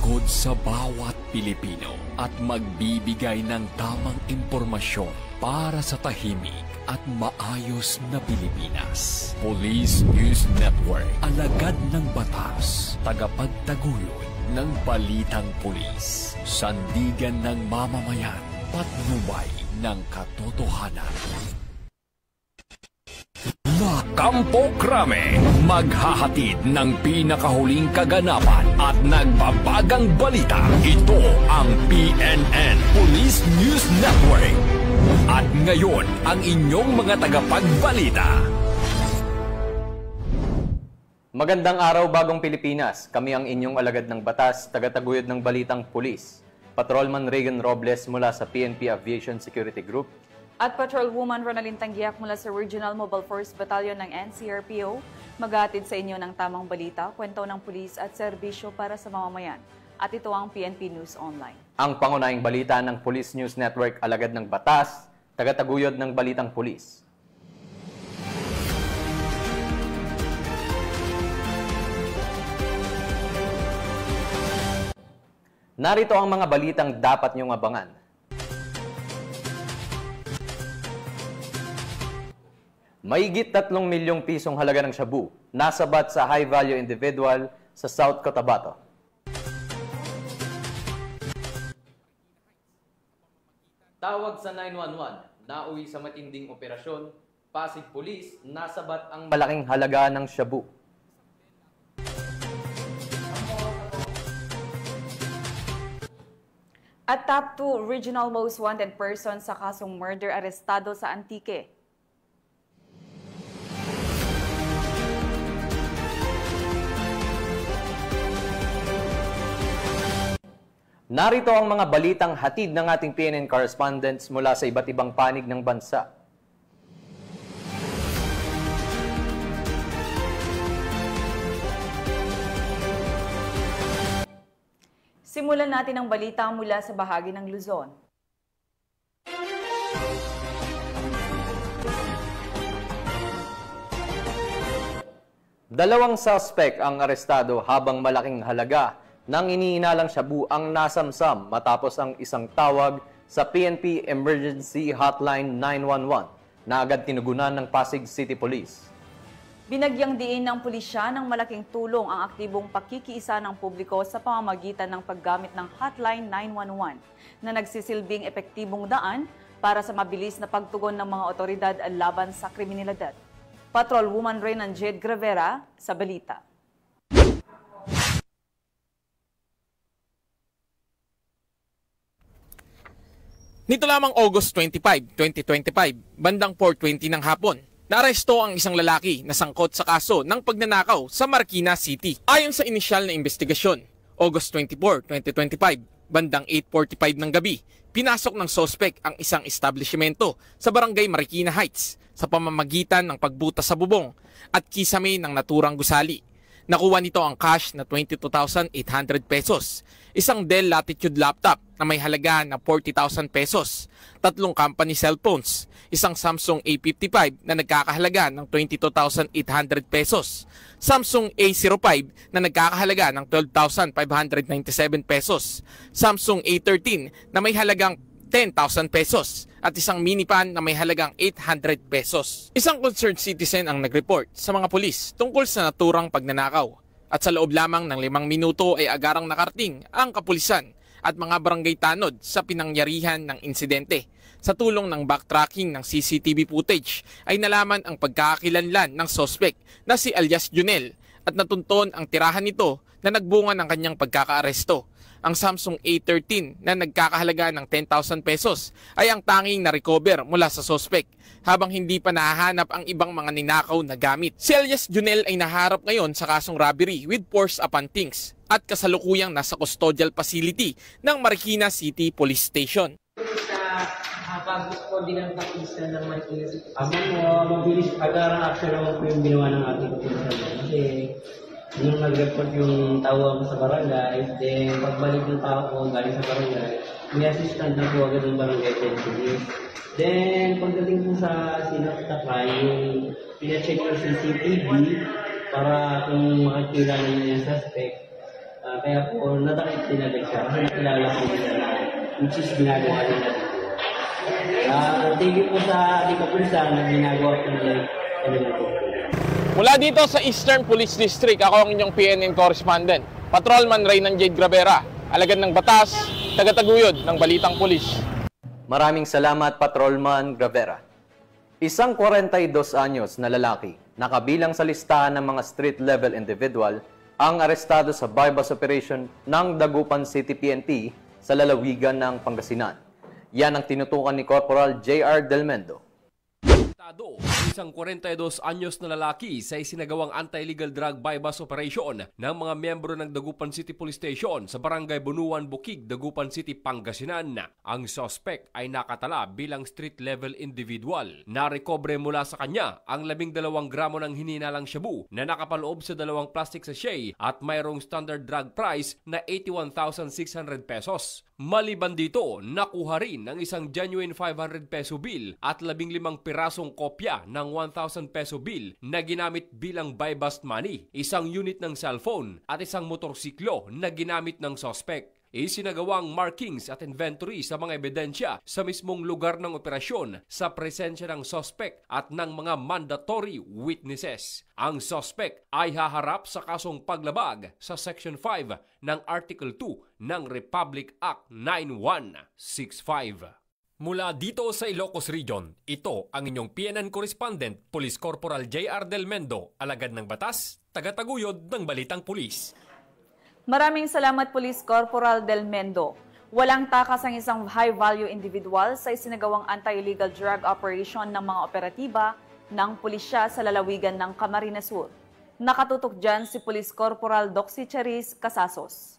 lingkod sa bawat Pilipino at magbibigay ng tamang impormasyon para sa tahimik at maayos na Pilipinas. Police News Network, alagad ng batas, tagapagtaguyod ng balitang pulis, sandigan ng mamamayan, patnubay ng katotohanan. Kampo Krame, maghahatid ng pinakahuling kaganapan at nagbabagang balita. Ito ang PNN Police News Network. At ngayon, ang inyong mga tagapagbalita. Magandang araw, Bagong Pilipinas. Kami ang inyong alagad ng batas, tagataguyod ng balitang pulis. Patrolman Regan Robles mula sa PNP Aviation Security Group. At Patrolwoman Ronaldine Tanggiak mula sa Regional Mobile Force Battalion ng NCRPO, maghahatid sa inyo ng tamang balita, kwento ng pulis at serbisyo para sa mamamayan. At ito ang PNP News Online. Ang pangunahing balita ng Police News Network, alagad ng batas, tagataguyod ng balitang pulis. Narito ang mga balitang dapat niyong abangan. Mahigit 3 milyong pisong halaga ng shabu, nasabat sa high-value individual sa South Cotabato. Tawag sa 911, nauwi sa matinding operasyon, Pasig Police, nasabat ang malaking halaga ng shabu. At top 2 regional most wanted person sa kasong murder arestado sa Antique. Narito ang mga balitang hatid ng ating PNN correspondents mula sa iba't ibang panig ng bansa. Simulan natin ang balita mula sa bahagi ng Luzon. Dalawang suspect ang arestado habang malaking halaga nang iniinalang shabu ang nasamsam matapos ang isang tawag sa PNP Emergency Hotline 911 na agad tinugunan ng Pasig City Police. Binagyang diin ng pulisya ng malaking tulong ang aktibong pakikiisa ng publiko sa pamamagitan ng paggamit ng Hotline 911 na nagsisilbing epektibong daan para sa mabilis na pagtugon ng mga otoridad laban sa kriminalidad. Patrolwoman Reynan Jade Gravera sa balita. Nito lamang August 25, 2025, bandang 4:20 ng hapon, naaresto ang isang lalaki na sangkot sa kaso ng pagnanakaw sa Marikina City. Ayon sa inisyal na investigasyon, August 24, 2025, bandang 8:45 ng gabi, pinasok ng sospek ang isang establishmento sa Barangay Marikina Heights sa pamamagitan ng pagbutas sa bubong at kisame ng naturang gusali. Nakuha nito ang cash na 22,800 pesos, isang Dell Latitude laptop na may halaga na 40,000 pesos, 3 company cellphones, isang Samsung A55 na nagkakahalaga ng 22,800 pesos, Samsung A05 na nagkakahalaga ng 12,597 pesos, Samsung A13 na may halagang 10,000 pesos at isang minipan na may halagang 800 pesos. Isang concerned citizen ang nag-report sa mga pulis tungkol sa naturang pagnanakaw at sa loob lamang ng 5 minuto ay agarang nakarating ang kapulisan at mga barangay tanod sa pinangyarihan ng insidente. Sa tulong ng backtracking ng CCTV footage ay nalaman ang pagkakakilanlan ng suspect na si alias Junel at natunton ang tirahan nito na nagbunga ng kanyang pagkakaaresto. Ang Samsung A13 na nagkakahalaga ng 10,000 pesos ay ang tanging na-recover mula sa suspect habang hindi pa nahahanap ang ibang mga ninakaw na gamit. Si alias Junel ay naharap ngayon sa kasong robbery with force upon things at kasalukuyang nasa custodial facility ng Marikina City Police Station. Pag gusto din ang kapulisan ng Marikina City. Mabilis agarang action naman po yung ginawa ng ating kapulisan. Kasi nung nag-report yung tawa ko sa barangay, then pagbalik ng tao ko galing sa barangay, may assistant na po agad ng barangay police. Then pagdating po sa sinaktakay, yung pina-check ng CCTV para kung makakilala niya yung suspect. Kaya po natakit din agad siya kasi nakilala ko nila na which is ginagawa nila dito. Thank you po sa ating kapulisan na ginagawa po nila ito. Mula dito sa Eastern Police District, ako ang inyong PNN correspondent, Patrolman Reynan Jade Gravera, alagad ng batas, tagataguyod ng Balitang Pulis. Maraming salamat, Patrolman Gravera. Isang 42 anyos na lalaki na kabilang sa listahan ng mga street-level individual ang arestado sa bypass operation ng Dagupan City PNP sa lalawigan ng Pangasinan. Yan ang tinutukan ni Corporal J.R. Del Mendo. Isang 42 anyos na lalaki sa isinagawang anti-illegal drug bypass operation ng mga miyembro ng Dagupan City Police Station sa Barangay Bunuan, Bukig, Dagupan City, Pangasinan. Ang suspect ay nakatala bilang street-level individual. Narekobre mula sa kanya ang 12 gramo ng hininalang shabu na nakapaloob sa 2 plastic sachet at mayroong standard drug price na 81,600 pesos. Maliban dito, nakuha rin ang isang genuine 500 peso bill at 15 pirasong kopya ng 1,000 peso bill na ginamit bilang buy-bust money, isang unit ng cellphone at isang motorsiklo na ginamit ng suspect. Isinagawang markings at inventory sa mga ebidensya sa mismong lugar ng operasyon sa presensya ng suspect at ng mga mandatory witnesses. Ang suspect ay haharap sa kasong paglabag sa Section 5 ng Article 2 ng Republic Act 9165. Mula dito sa Ilocos Region, ito ang inyong PNN correspondent, Police Corporal J.R. Del Mendo, alagad ng batas, tagataguyod ng Balitang Pulis. Maraming salamat, Police Corporal Del Mendo. Walang takas ang isang high-value individual sa isinagawang anti-illegal drug operation ng mga operatiba ng pulisya sa lalawigan ng Camarines Sur. Nakatutok dyan si Police Corporal Doxy Charis Casasos.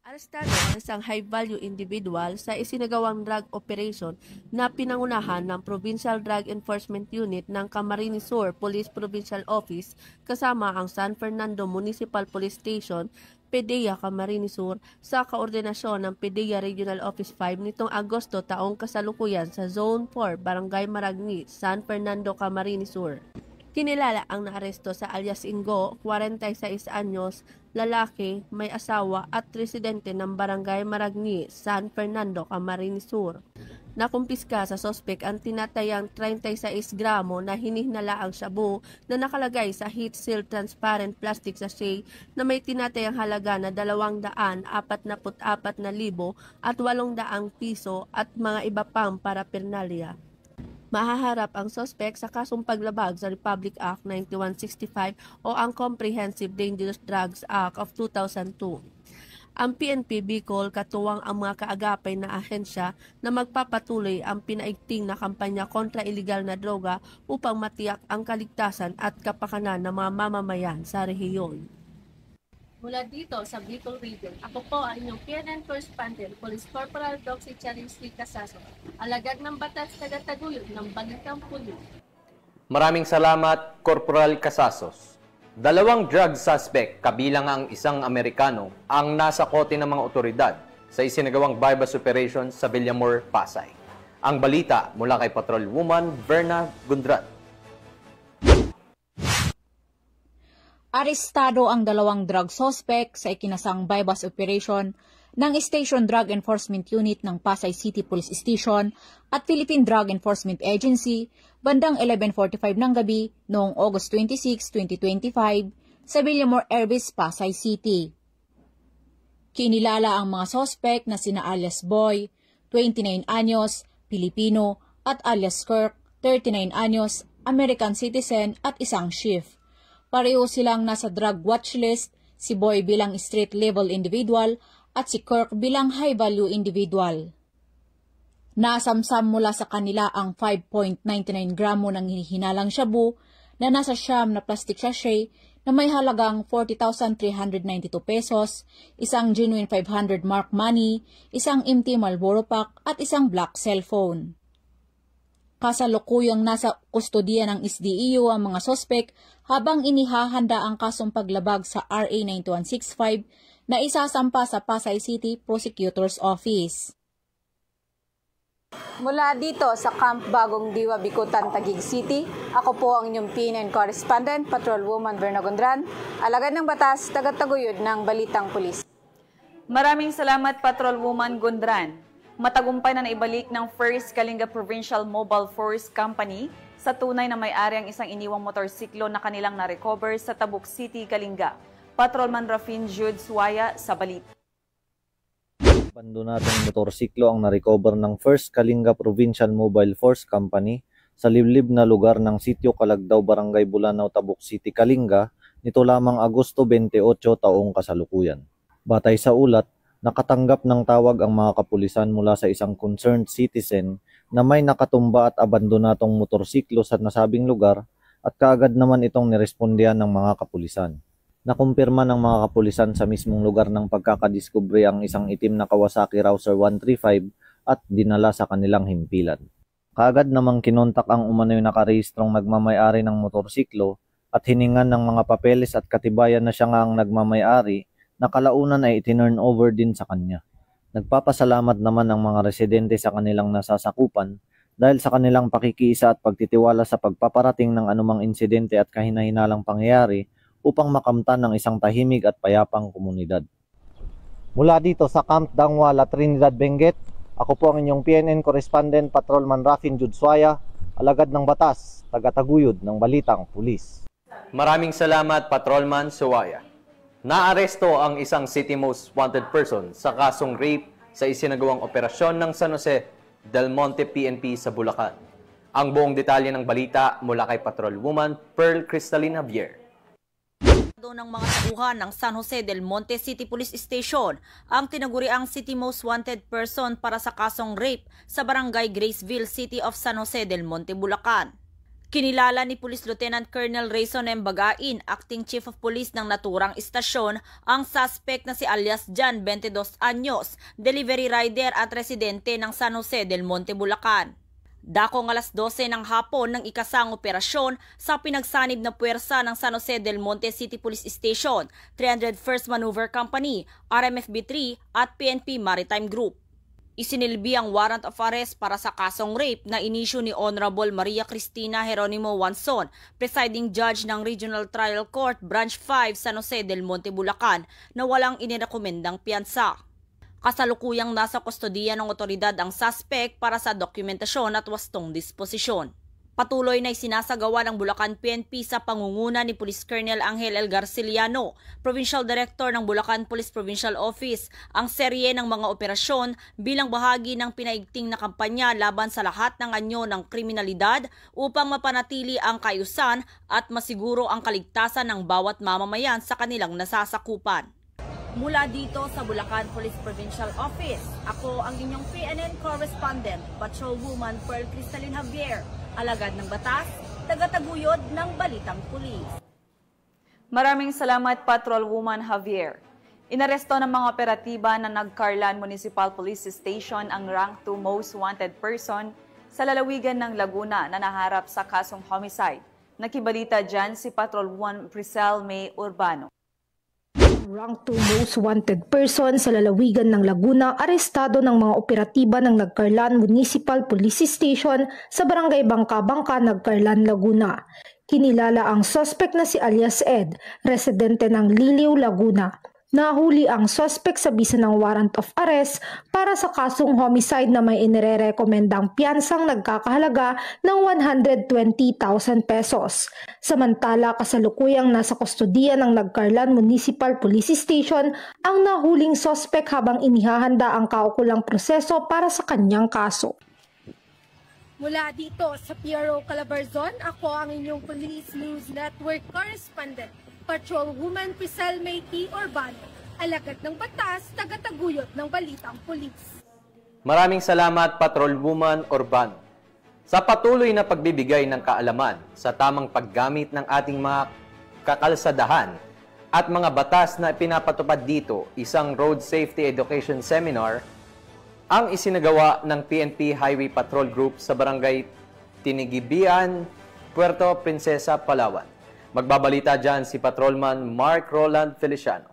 Arestado ang isang high-value individual sa isinagawang drug operation na pinangunahan ng Provincial Drug Enforcement Unit ng Camarines Sur Police Provincial Office kasama ang San Fernando Municipal Police Station, PDEA Camarines Sur sa koordinasyon ng PDEA Regional Office 5 nitong Agosto taong kasalukuyan sa Zone 4, Barangay Maragni, San Fernando, Camarines Sur. Kinilala ang naaresto sa alias Ingo, 46 anyos, lalaki, may asawa at residente ng Barangay Maragni, San Fernando, Camarines Sur. Nakumpiska sa sospek ang tinatayang 36 gramo na hinihinalaang shabu na nakalagay sa heat-sealed transparent plastic sachet na may tinatayang halaga na 244,000 at 800 piso at mga iba pang paraphernalia. Mahaharap ang sospek sa kasong paglabag sa Republic Act 9165 o ang Comprehensive Dangerous Drugs Act of 2002. Ang PNP Bicol katuwang ang mga kaagapay na ahensya na magpapatuloy ang pinaigting na kampanya kontra iligal na droga upang matiyak ang kaligtasan at kapakanan ng mga mamamayan sa rehiyon. Mula dito sa Bicol Region, ako po ang inyong PNN correspondent, Police Corporal Doxy Charis Casasos, alagad ng batas tagataguyod ng Balitang Pulis. Maraming salamat, Corporal Casasos. 2 drug suspect, kabilang ang isang Amerikano, ang nasa kote ng mga otoridad sa isinagawang bypass operation sa Villamor, Pasay. Ang balita mula kay Patrolwoman Verna Gundrat. Arestado ang 2 drug suspect sa ikinasang bypass operation ng Station Drug Enforcement Unit ng Pasay City Police Station at Philippine Drug Enforcement Agency bandang 11:45 ng gabi noong August 26, 2025 sa Villamor Airbase, Pasay City. Kinilala ang mga suspect na sina alias Boy, 29 anyos, Pilipino, at alias Kirk, 39 anyos, American citizen at isang chief. Pareho silang nasa drug watch list, si Boy bilang street-level individual at si Kirk bilang high-value individual. Nasamsam mula sa kanila ang 5.99 gramo ng hinihinalang shabu na nasa siyam na plastic sachet na may halagang 40,392 pesos, isang genuine 500 mark money, isang empty Marlboro pack at isang black cellphone. Kasalukuyang nasa kustodiya ng SDEU ang mga sospek habang inihahanda ang kasong paglabag sa RA 9165 na isasampa sa Pasay City Prosecutor's Office. Mula dito sa Camp Bagong Diwa, Bicutan, Taguig City, ako po ang inyong PNN correspondent, Patrolwoman Berna Gondran, alagad ng batas, tagataguyod ng Balitang Pulis. Maraming salamat, Patrolwoman Gondran. Matagumpay na naibalik ng 1st Kalinga Provincial Mobile Force Company sa tunay na may-ari ang isang iniwang motorsiklo na kanilang na-recover sa Tabuk City, Kalinga. Patrolman Rafin Jude Suaya sa Balit. Abandonadong motorsiklo ang na-recover ng 1st Kalinga Provincial Mobile Force Company sa liblib na lugar ng Sitio Calagdaw, Barangay Bulanao, Tabuk City, Kalinga nito lamang Agosto 28 taong kasalukuyan. Batay sa ulat, nakatanggap ng tawag ang mga kapulisan mula sa isang concerned citizen na may nakatumba at abandonadong motorsiklo sa nasabing lugar at kaagad naman itong nirespondihan ng mga kapulisan. Nakumpirma ng mga kapulisan sa mismong lugar ng pagkakadiskubre ang isang itim na Kawasaki Rouser 135 at dinala sa kanilang himpilan. Kaagad namang kinontak ang umano'y nakarehistrong nagmamay-ari ng motorsiklo at hiningan ng mga papeles at katibayan na siya nga ang nagmamay-ari na kalaunan ay itinurn over din sa kanya. Nagpapasalamat naman ang mga residente sa kanilang nasasakupan dahil sa kanilang pakikiisa at pagtitiwala sa pagpaparating ng anumang insidente at kahinahinalang pangyayari upang makamtan ng isang tahimik at payapang komunidad. Mula dito sa Camp Dangwala, Trinidad, Benguet, ako po ang inyong PNN correspondent, Patrolman Rafin Jude Suaya, alagad ng batas, tagataguyod ng Balitang Pulis. Maraming salamat, Patrolman Suaya. Naaresto ang isang city most wanted person sa kasong rape sa isinagawang operasyon ng San Jose del Monte PNP sa Bulacan. Ang buong detalye ng balita mula kay Patrolwoman Pearl Cristalina Javier. Ng mga tauhan ng San Jose del Monte City Police Station ang tinaguriang City Most Wanted Person para sa kasong rape sa Barangay Graceville, City of San Jose del Monte, Bulacan. Kinilala ni Police Lieutenant Colonel Rayson M. Bagain, Acting Chief of Police ng naturang istasyon, ang suspect na si alias Jan, 22 anyos, delivery rider at residente ng San Jose del Monte, Bulacan. Dakong alas 12 ng hapon ng ikasang operasyon sa pinagsanib na puwersa ng San Jose del Monte City Police Station, 301st Maneuver Company, RMFB-3 at PNP Maritime Group. Isinilbi ang warrant of arrest para sa kasong rape na inisyu ni Honorable Maria Cristina Jeronimo Wanson, presiding judge ng Regional Trial Court Branch 5 San Jose del Monte, Bulacan, na walang inirekomendang piyansa. Kasalukuyang nasa kustodiya ng otoridad ang suspect para sa dokumentasyon at wastong disposisyon. Patuloy na isinasagawa ng Bulacan PNP sa pangunguna ni Police Colonel Angel L. Garciliano, Provincial Director ng Bulacan Police Provincial Office, ang serye ng mga operasyon bilang bahagi ng pinaigting na kampanya laban sa lahat ng anyo ng kriminalidad upang mapanatili ang kaayusan at masiguro ang kaligtasan ng bawat mamamayan sa kanilang nasasakupan. Mula dito sa Bulacan Police Provincial Office, ako ang inyong PNN correspondent, Patrolwoman Pearl Cristalina Javier, alagad ng batas, tagataguyod ng Balitang Pulis. Maraming salamat, Patrolwoman Javier. Inaresto ng mga operatiba na Nagcarlan Municipal Police Station ang rank 2 most wanted person sa lalawigan ng Laguna na naharap sa kasong homicide. Nakibalita dyan si Patrolwoman Priscel May Urbano. Rank 2 most wanted person sa lalawigan ng Laguna arestado ng mga operatiba ng Nagcarlan Municipal Police Station sa Barangay Bangka-Bangka, Nagcarlan, Laguna. Kinilala ang suspect na si alias Ed, residente ng Liliw, Laguna. Nahuli ang suspect sa bisa ng warrant of arrest para sa kasong homicide na may inirerekomendang piyansang nagkakahalaga ng 120,000 pesos. Samantala, kasalukuyang nasa kustodiya ng Nagcarlan Municipal Police Station ang nahuling suspect habang inihahanda ang kaukulang proseso para sa kanyang kaso. Mula dito sa PRO Calabarzon, ako ang inyong Police News Network correspondent, Patrolwoman Priscel May Urbano, alagad ng batas, tagataguyod ng Balitang Pulis. Maraming salamat, Patrolwoman Urbano. Sa patuloy na pagbibigay ng kaalaman sa tamang paggamit ng ating mga kakalsadahan at mga batas na pinapatupad dito, isang Road Safety Education Seminar ang isinagawa ng PNP Highway Patrol Group sa Barangay Tinigibian, Puerto Princesa, Palawan. Magbabalita dyan si Patrolman Mark Roland Feliciano.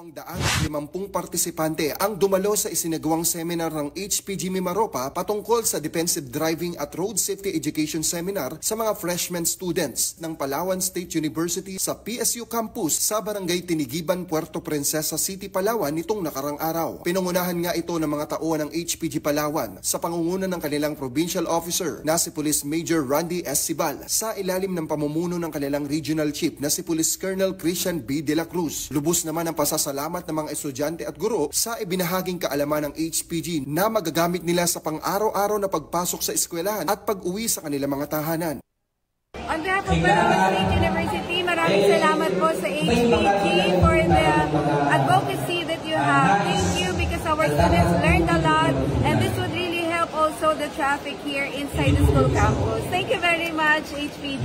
250 partisipante ang dumalo sa isinagawang seminar ng HPG Mimaropa patungkol sa Defensive Driving at Road Safety Education Seminar sa mga freshman students ng Palawan State University sa PSU Campus sa Barangay Tinigiban, Puerto Princesa City, Palawan nitong nakarang araw. Pinangunahan nga ito ng mga tauhan ng HPG Palawan sa pangunguna ng kanilang provincial officer na si Police Major Randy S. Sibal sa ilalim ng pamumuno ng kanilang regional chief na si Police Colonel Christian B. De La Cruz. Lubos naman ang pasasalamat ng mga estudyante at guro sa ibinahaging kaalaman ng HPG na magagamit nila sa pang-araw-araw na pagpasok sa eskwelahan at pag-uwi sa kanilang mga tahanan. On behalf of Palawan State University, maraming salamat po sa HPG for the advocacy that you have. Thank you because our students learned a lot and this would really help also the traffic here inside the school campus. Thank you very much, HPG.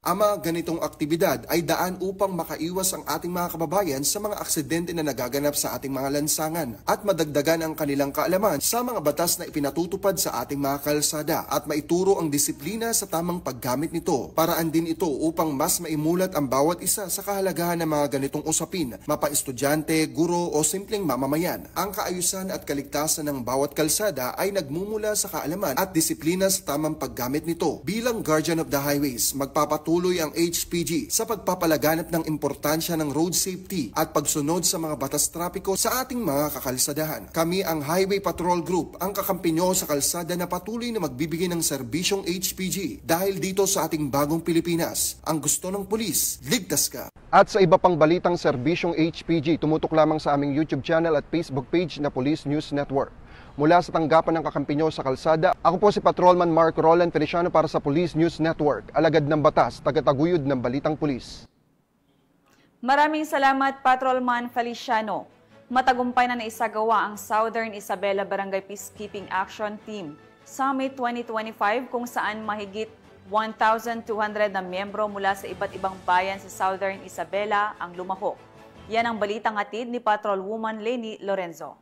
Ang mga ganitong aktibidad ay daan upang makaiwas ang ating mga kababayan sa mga aksidente na nagaganap sa ating mga lansangan at madagdagan ang kanilang kaalaman sa mga batas na ipinatutupad sa ating mga kalsada at maituro ang disiplina sa tamang paggamit nito. Paraan din ito upang mas maimulat ang bawat isa sa kahalagahan ng mga ganitong usapin, mapa-estudyante, guro o simpleng mamamayan. Ang kaayusan at kaligtasan ng bawat kalsada ay nagmumula sa kaalaman at disiplina sa tamang paggamit nito. Bilang Guardian of the Highways, magpapatuloy ang HPG sa pagpapalaganap ng importansya ng road safety at pagsunod sa mga batas trapiko sa ating mga kakalsadahan. Kami ang Highway Patrol Group, ang kakampi nyo sa kalsada na patuloy na magbibigay ng serbisyong HPG. Dahil dito sa ating bagong Pilipinas, ang gusto ng pulis, ligtas ka. At sa iba pang balitang serbisyong HPG, tumutok lamang sa aming YouTube channel at Facebook page na Police News Network. Mula sa tanggapan ng kakampi nyo sa kalsada, ako po si Patrolman Mark Roland Feliciano para sa Police News Network, alagad ng batas, tagataguyod ng balitang pulis. Maraming salamat, Patrolman Feliciano. Matagumpay na naisagawa ang Southern Isabela Barangay Peacekeeping Action Team Summit 2025 kung saan mahigit 1,200 na miyembro mula sa iba't ibang bayan sa Southern Isabela ang lumahok. Yan ang balitang hatid ni Patrolwoman Leni Lorenzo.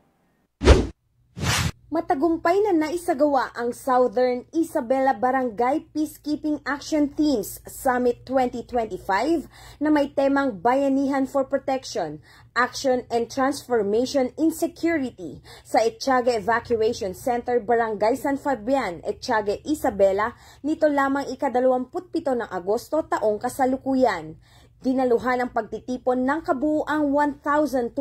Matagumpay na naisagawa ang Southern Isabela Barangay Peacekeeping Action Teams Summit 2025 na may temang Bayanihan for Protection, Action and Transformation in Security sa Etxague Evacuation Center, Barangay San Fabian, Etxague, Isabela, nito lamang ika-27 ng Agosto taong kasalukuyan. Dinaluhan ang pagtitipon ng kabuuang 1,224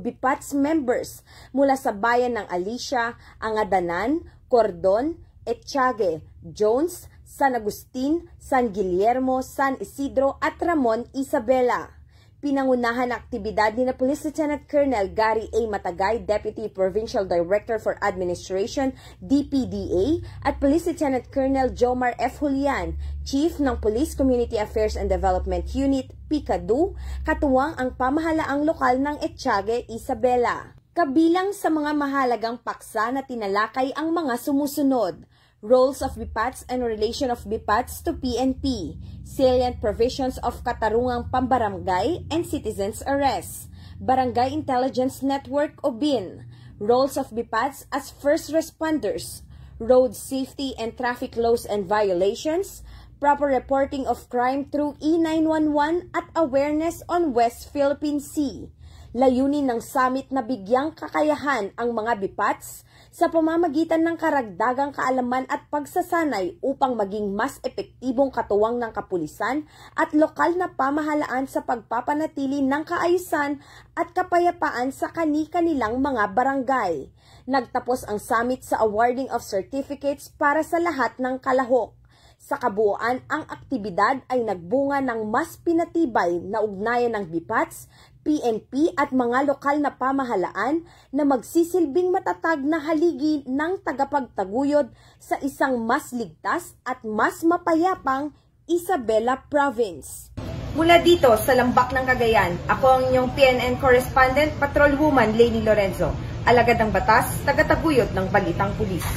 BIPATS members mula sa bayan ng Alicia, Angadanan, Cordon, Etxague, Jones, San Agustin, San Guillermo, San Isidro at Ramon, Isabela. Pinangunahan ang aktibidad ni Police Lieutenant Colonel Gary A. Matagay, Deputy Provincial Director for Administration, DPDA, at Police Lieutenant Colonel Jomar F. Julian, Chief ng Police Community Affairs and Development Unit, PICADU, katuwang ang pamahalaang lokal ng Etxague, Isabela. Kabilang sa mga mahalagang paksa na tinalakay ang mga sumusunod: roles of BIPATS and relation of BIPATS to PNP, salient provisions of katarungang pambarangay and citizens arrest, Barangay Intelligence Network o BIN, roles of BIPATS as first responders, road safety and traffic laws and violations, proper reporting of crime through E911 at awareness on West Philippine Sea. Layunin ng summit na bigyang kakayahan ang mga BIPATS sa pamamagitan ng karagdagang kaalaman at pagsasanay upang maging mas epektibong katuwang ng kapulisan at lokal na pamahalaan sa pagpapanatili ng kaayusan at kapayapaan sa kani-kanilang mga barangay. Nagtapos ang summit sa awarding of certificates para sa lahat ng kalahok. Sa kabuuan, ang aktibidad ay nagbunga ng mas pinatibay na ugnayan ng BIPATS, PNP at mga lokal na pamahalaan na magsisilbing matatag na haligi ng tagapagtaguyod sa isang mas ligtas at mas mapayapang Isabela Province. Mula dito sa Lambak ng Cagayan, ako ang inyong PNN correspondent, Patrolwoman Leni Lorenzo, alagad ng batas, tagataguyod ng balitang pulis.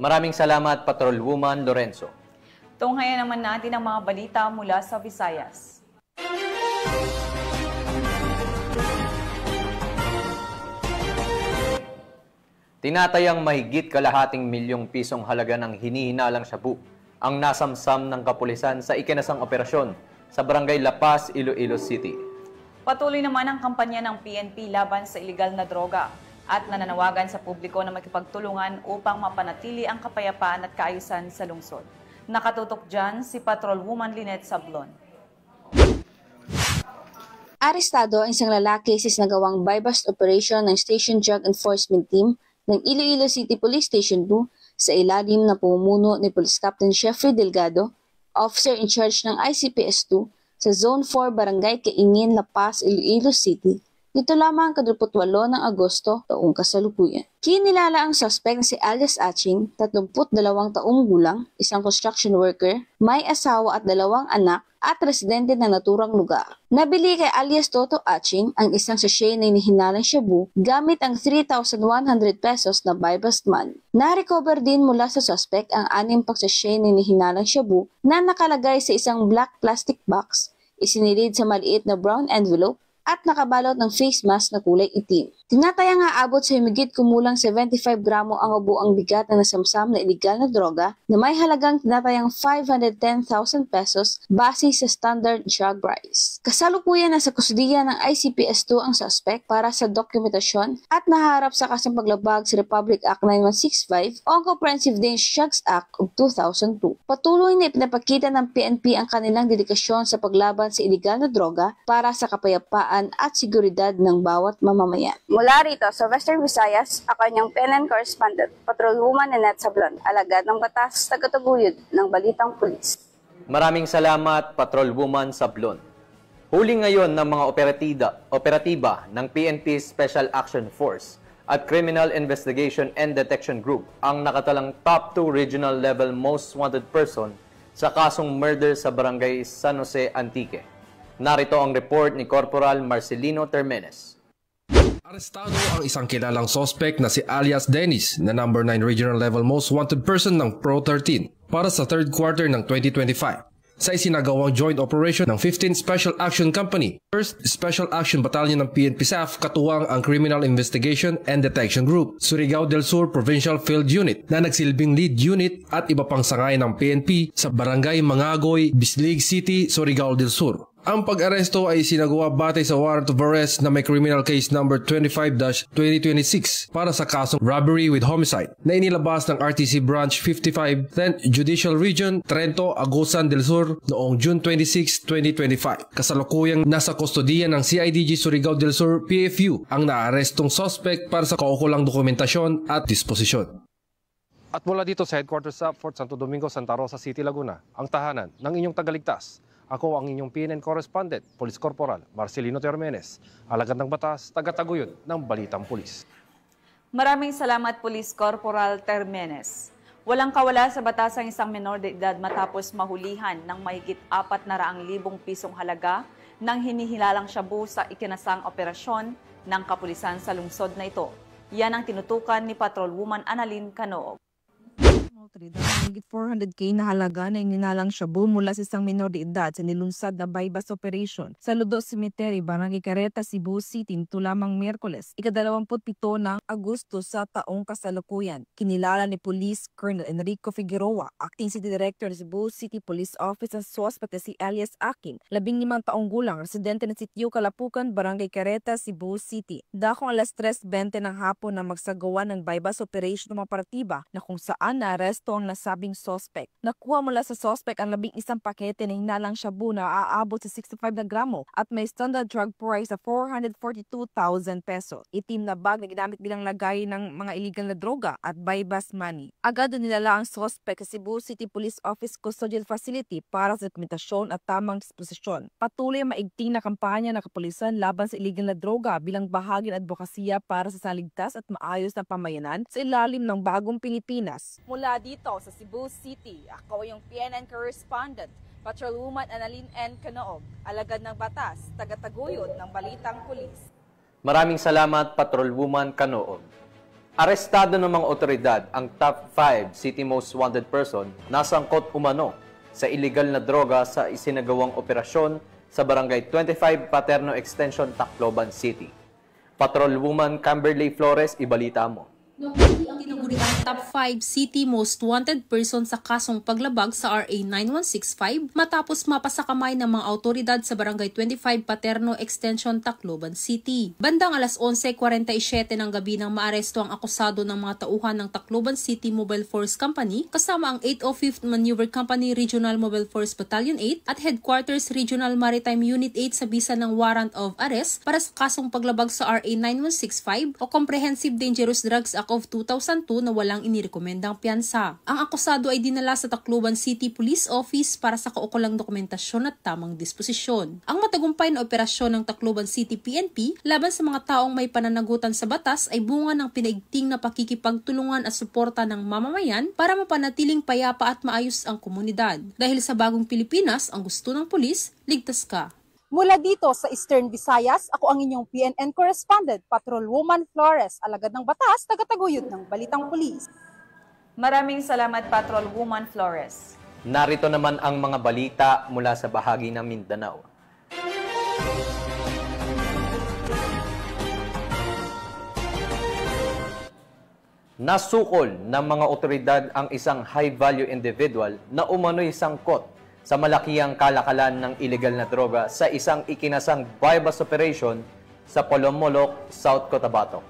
Maraming salamat, Patrolwoman Lorenzo. Tunghayan naman natin ang mga balita mula sa Visayas. Tinatayang mahigit kalahating milyong pisong halaga ng hinihinalang shabu ang nasamsam ng kapulisan sa ikinasang operasyon sa Barangay La Paz, Iloilo City. Patuloy naman ang kampanya ng PNP laban sa iligal na droga at nananawagan sa publiko na makipagtulungan upang mapanatili ang kapayapaan at kaayusan sa lungsod. Nakatutok dyan si Patrolwoman Lynette Sablon. Arestado ang isang lalaki sa isinagawang buy-bust operation ng Station Drug Enforcement Team ng Iloilo City Police Station 2 sa ilalim na pamumuno ni Police Captain Jeffrey Delgado, officer in charge ng ICPS-2 sa Zone 4 Barangay Kaingin, La Paz, Iloilo City, dito lamang 28 ng Agosto taong kasalukuyan. Kinilala ang suspect na si alias Aching, 32 taong gulang, isang construction worker, may asawa at 2 anak, at residente ng naturang lugar. Nabili kay alias Toto Aching ang isang sachet na inihinalang shabu gamit ang 3,100 pesos na buy-bust money. Na-recover din mula sa suspect ang 6 pang sachet na inihinalang shabu na nakalagay sa isang black plastic box, isinilid sa maliit na brown envelope at nakabalot ng face mask na kulay itim. Tinatayang aabot sa humigit kumulang 75 gramo ang buong bigat na nasamsam na iligal na droga na may halagang tinatayang 510,000 pesos base sa standard drug price. Kasalukuyan na sa kustudiya ng ICPS-2 ang suspect para sa dokumentasyon at naharap sa kasong paglabag sa Republic Act 9165 o Comprehensive Dangerous Drugs Act of 2002. Patuloy na ipinapakita ng PNP ang kanilang dedikasyon sa paglaban sa iligal na droga para sa kapayapaan at seguridad ng bawat mamamayan. Mula rito sa Western Visayas, ako ang inyong PNN correspondent, Patrolwoman Lynette Sablon, alagad ng batas, tagataguyod ng Balitang Pulis. Maraming salamat, Patrolwoman Sablon. Huli ngayon ng mga operatiba ng PNP Special Action Force at Criminal Investigation and Detection Group ang nakatalang top 2 regional level most wanted person sa kasong murder sa Barangay San Jose, Antique. Narito ang report ni Corporal Marcelino Termenes. Arestado ang isang kilalang suspect na si alias Dennis na number 9 regional level most wanted person ng Pro 13 para sa third quarter ng 2025 sa isinagawang joint operation ng 15th Special Action Company, 1st Special Action Battalion ng PNP SAF katuwang ang Criminal Investigation and Detection Group, Surigao del Sur Provincial Field Unit na nagsilbing lead unit at iba pang sangay ng PNP sa Barangay Mangagoy, Bislig City, Surigao del Sur. Ang pag-aresto ay sinagawa batay sa warrant of arrest na may criminal case number 25-2026 para sa kasong robbery with homicide na inilabas ng RTC Branch 55 10th Judicial Region, Trento, Agusan del Sur noong June 26, 2025. Kasalukuyang nasa kustodiya ng CIDG Surigao del Sur PFU ang naarestong suspect para sa kaukulang dokumentasyon at disposisyon. At mula dito sa headquarters sa Fort Santo Domingo, Santa Rosa City, Laguna, ang tahanan ng inyong tagaligtas. Ako ang inyong PNN correspondent, Police Corporal Marcelino Termenes, alagad ng batas, tagataguyod ng Balitang Pulis. Maraming salamat, Police Corporal Termenes. Walang kawala sa batas ang isang menor de edad matapos mahulihan ng mahigit 400,000 pisong halaga ng hinihilalang shabu sa ikinasang operasyon ng kapulisan sa lungsod na ito. Yan ang tinutukan ni Patrolwoman Annalyn Canoog. Higit 400K na halaga na ininalang shabu mula sa isang minor de edad sa nilunsad na buy-bust operation sa Ludo Cemetery, Barangay Careta, Cebu City nito lamang Miyerkules, ika-27 ng Agosto sa taong kasalukuyan. Kinilala ni Police Colonel Enrico Figueroa, Acting City Director ng Cebu City Police Office ang suspect na si alias Aking, 15 taong gulang, residente ng Sitio Kalapukan, Barangay Careta, Cebu City. Dakong alas 3:20 ng hapon na magsagawa ng buy-bust operation ng mga partiba na kung saan naaresto ang nasabing suspect. Nakuha mula sa suspect ang 11 pakete na hinalang shabu na aabot sa 65 na gramo at may standard drug price sa 442,000 pesos. Itim na bag na ginamit bilang lagay ng mga illegal na droga at buy-bust money. Agad nilala ang suspect sa Cebu City Police Office Custodial Facility para sa dokumentasyon at tamang disposisyon. Patuloy ang maigting na kampanya ng kapulisan laban sa illegal na droga bilang bahagi ng advokasya para sa saligtas at maayos na pamayanan sa ilalim ng bagong Pilipinas. Mula dito sa Cebu City, ako yung PNN correspondent, Patrolwoman Annalyn N. Canoog, alagad ng batas, tagataguyod ng Balitang Pulis. Maraming salamat, Patrolwoman Canoog. Arestado ng mga otoridad ang top 5 city most wanted person na sangkot umano sa illegal na droga sa isinagawang operasyon sa Barangay 25 Paterno Extension, Tacloban City. Patrolwoman Camberley Flores, ibalita mo. tinaguriang top 5 city most wanted person sa kasong paglabag sa RA 9165 matapos mapasakamay ng mga autoridad sa Barangay 25 Paterno Extension, Tacloban City. Bandang alas 11:47 ng gabi nang maaresto ang akusado ng mga tauhan ng Tacloban City Mobile Force Company kasama ang 805th Maneuver Company Regional Mobile Force Battalion 8 at Headquarters Regional Maritime Unit 8 sa bisa ng warrant of arrest para sa kasong paglabag sa RA 9165 o Comprehensive Dangerous Drugs Act of 2002 na walang inirekomendang piyansa. Ang akusado ay dinala sa Tacloban City Police Office para sa kaukulang dokumentasyon at tamang disposisyon. Ang matagumpay na operasyon ng Tacloban City PNP laban sa mga taong may pananagutan sa batas ay bunga ng pinaigting na pakikipagtulungan at suporta ng mamamayan para mapanatiling payapa at maayos ang komunidad. Dahil sa bagong Pilipinas, ang gusto ng pulis, ligtas ka. Mula dito sa Eastern Visayas, ako ang inyong PNN correspondent, Patrolwoman Flores, alagad ng batas, tagataguyod ng Balitang Pulis. Maraming salamat, Patrolwoman Flores. Narito naman ang mga balita mula sa bahagi ng Mindanao. Nasukol ng mga otoridad ang isang high-value individual na umano'y sangkot sa malakihang kalakalan ng illegal na droga sa isang ikinasang bypass operation sa Polomolok, South Cotabato.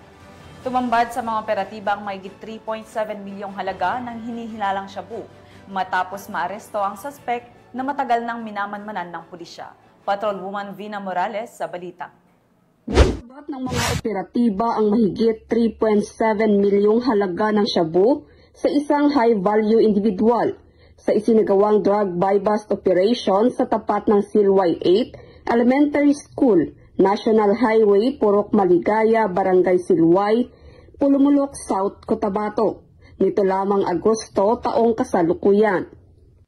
Tumambad sa mga operatibang mahigit 3.7 milyong halaga ng hinihilalang shabu matapos maaresto ang suspect na matagal nang minamanmanan ng pulisya. Patrolwoman Vina Morales sa balita. Nasabat ng mga operatiba ang mahigit 3.7 milyong halaga ng shabu sa isang high-value individual sa isinagawang drug buy-bust operation sa tapat ng Silway 8 Elementary School, National Highway, Purok Maligaya, Barangay Silway, Pulumulok, South Cotabato. Nito lamang Agosto taong kasalukuyan.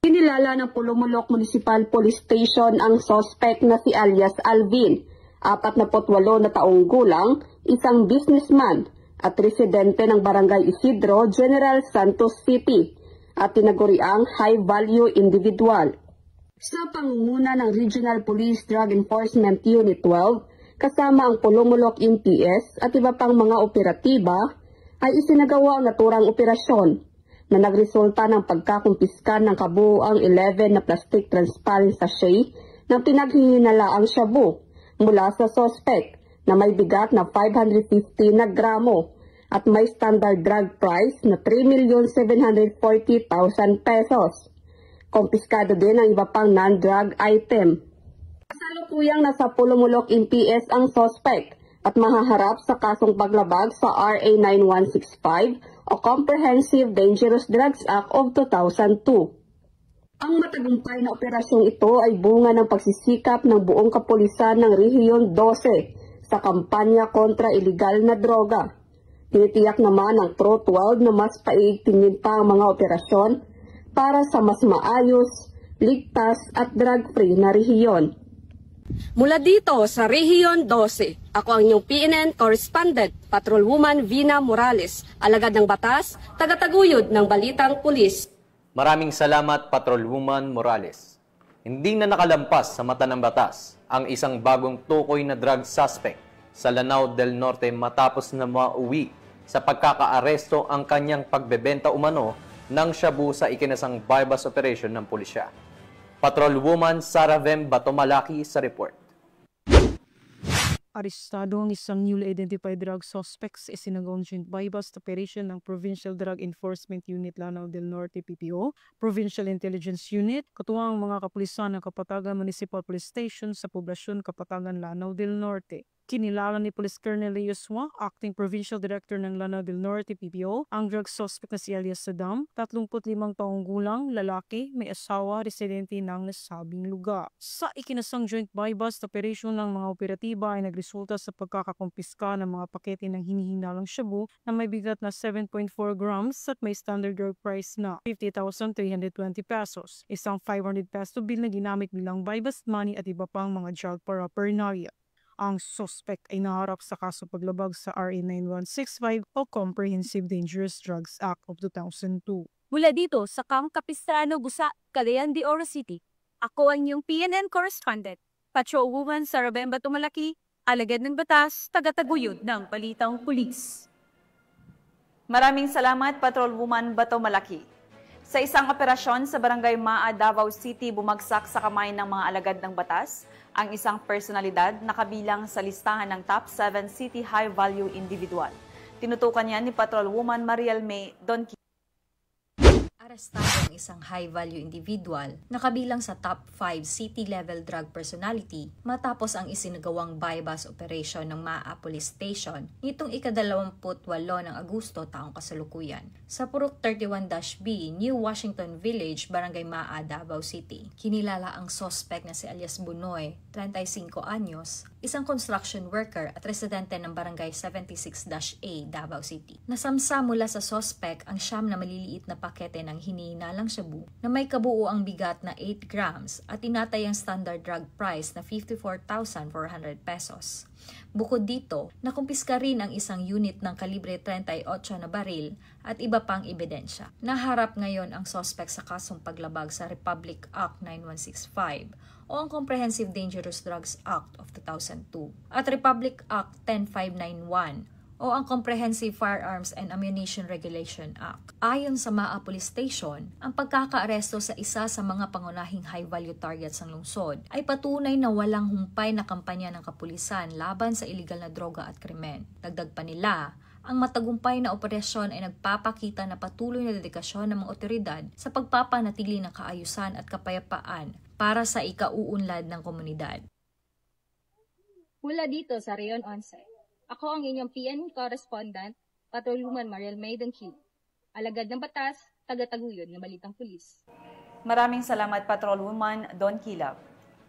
Kinilala ng Pulumulok Municipal Police Station ang suspect na si alias Alvin, 48 na taong gulang, isang businessman at residente ng Barangay Isidro, General Santos City, at tinaguriang high-value individual. Sa pangunguna ng Regional Police Drug Enforcement Unit 12, kasama ang Pulumulok MPS at iba pang mga operatiba, ay isinagawa ang naturang operasyon na nagresulta ng pagkakumpiska ng kabuuang 11 na plastic transparent sachet ng pinaghihinalaang shabu mula sa suspect na may bigat na 550 na gramo at may standard drug price na 3,740,000 pesos. Kompiskado din ang iba pang non-drug item. Kasalukuyang nasa Pulumulok MPS ang suspect at mahaharap sa kasong paglabag sa RA 9165 o Comprehensive Dangerous Drugs Act of 2002. Ang matagumpay na operasyong ito ay bunga ng pagsisikap ng buong kapulisan ng Rehiyon 12 sa kampanya kontra iligal na droga. Tinitiyak naman ng Pro 12 na mas paiigtingin pa ang mga operasyon para sa mas maayos, ligtas at drug-free na rehiyon. Mula dito sa Rehiyon 12, ako ang inyong PNN correspondent, Patrolwoman Vina Morales, alagad ng batas, tagataguyod ng Balitang Pulis. Maraming salamat, Patrolwoman Morales. Hindi na nakalampas sa mata ng batas ang isang bagong tukoy na drug suspect sa Lanao del Norte matapos na mauwi sa pagkakaaresto ang kanyang pagbebenta umano ng shabu sa ikinasang buy-bust operation ng pulisya. Patrolwoman Sara Vem Batomalaki sa report. Arestado ang isang newly identified drug suspect sa isinagawang joint buy-bust operation ng Provincial Drug Enforcement Unit Lanao del Norte PPO, Provincial Intelligence Unit, katuwang mga kapulisan ng Kapatagan Municipal Police Station sa poblasyon Kapatagan, Lanao del Norte. Kinilala ni Police Colonel Leo Swa, Acting Provincial Director ng Lanao del Norte PPO, ang drug suspect na si alias Saddam, 35 taong gulang, lalaki, may asawa, residente ng nasabing lugar. Sa ikinasang joint buy-bust operation ng mga operatiba ay nagresulta sa pagkakakumpiska ng mga pakete ng hinihinalang shabu na may bigat na 7.4 grams at may standard drug price na 50,320 pesos, isang 500 peso bill na ginamit bilang buy-bust money at iba pang mga drug paraphernalia. Ang suspect ay naharap sa kaso paglabag sa RA 9165 o Comprehensive Dangerous Drugs Act of 2002. Mula dito sa Camp Capistrano, Gusa, Cagayan de Oro City, ako ang inyong PNN correspondent, Patrolwoman Sara Vem Batomalaki, alagad ng batas, tagataguyod ng Balitang Pulis. Maraming salamat, Patrolwoman Bato Malaki. Sa isang operasyon sa Barangay Maa, Davao City, bumagsak sa kamay ng mga alagad ng batas ang isang personalidad na kabilang sa listahan ng top 7 city high-value individual. Tinutukan niya ni Patrolwoman Mariel May Donki. Arestado ang isang high-value individual na kabilang sa top 5 city-level drug personality matapos ang isinagawang buy-bust operation ng Maa Police Station nitong ika-28 ng Agosto taong kasalukuyan sa Purok 31-B, New Washington Village, Barangay Maa, Davao City. Kinilala ang suspect na si alias Bunoy, 35 anyos, isang construction worker at residente ng Barangay 76-A, Davao City. Nasamsa mula sa suspect ang siyam na maliliit na pakete ng hinihinalang shabu na may kabuuang bigat na 8 grams at tinatay ang standard drug price na 54,400 pesos. Bukod dito, nakumpiska rin ang isang unit ng kalibre 38 na baril at iba pang ebidensya. Naharap ngayon ang suspect sa kasong paglabag sa Republic Act 9165 o ang Comprehensive Dangerous Drugs Act of 2002 at Republic Act 10591 o ang Comprehensive Firearms and Ammunition Regulation Act. Ayon sa Maa Police Station, ang pagkakaaresto sa isa sa mga pangunahing high-value targets ng lungsod ay patunay na walang humpay na kampanya ng kapulisan laban sa iligal na droga at krimen. Dagdag pa nila, ang matagumpay na operasyon ay nagpapakita na patuloy na dedikasyon ng mga otoridad sa pagpapanatili ng kaayusan at kapayapaan para sa ikauunlad ng komunidad. Mula dito sa Rayon 11. Ako ang inyong PN correspondent, Patrolwoman Mariel May Donki. Alagad ng batas, taga-taguyod ng Balitang Pulis. Maraming salamat, Patrolwoman Don Kilab.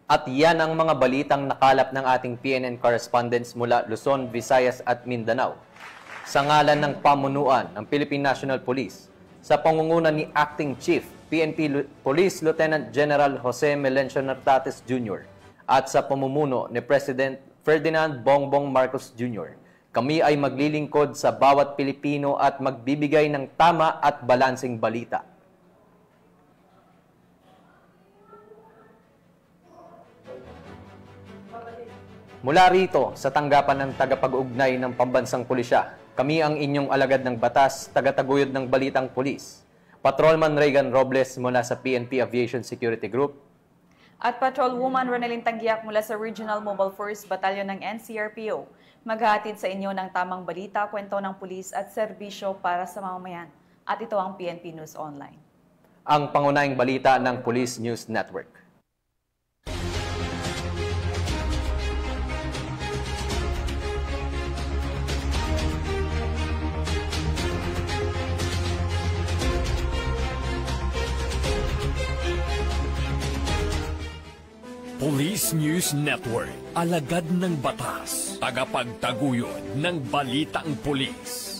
At yan ang mga balitang nakalap ng ating PNN correspondents mula Luzon, Visayas at Mindanao. Sa ngalan ng pamunuan ng Philippine National Police, sa pangunguna ni Acting Chief PNP Police Lieutenant General Jose Melencio Nartates Jr. at sa pamumuno ni President Ferdinand Bongbong Marcos Jr., kami ay maglilingkod sa bawat Pilipino at magbibigay ng tama at balanseng balita. Mula rito sa tanggapan ng tagapag-ugnay ng Pambansang Pulisya, kami ang inyong alagad ng batas, tagataguyod ng Balitang Pulis, Patrolman Regan Robles mula sa PNP Aviation Security Group, at Patrolwoman Ronelyn Tanggiak mula sa Regional Mobile Force Battalion ng NCRPO, maghahatid sa inyo ng tamang balita, kwento ng pulis at serbisyo para sa mamamayan. At ito ang PNP News Online. Ang pangunahing balita ng Police News Network. Police News Network, alagad ng batas, tagapagtaguyod ng balitang pulis.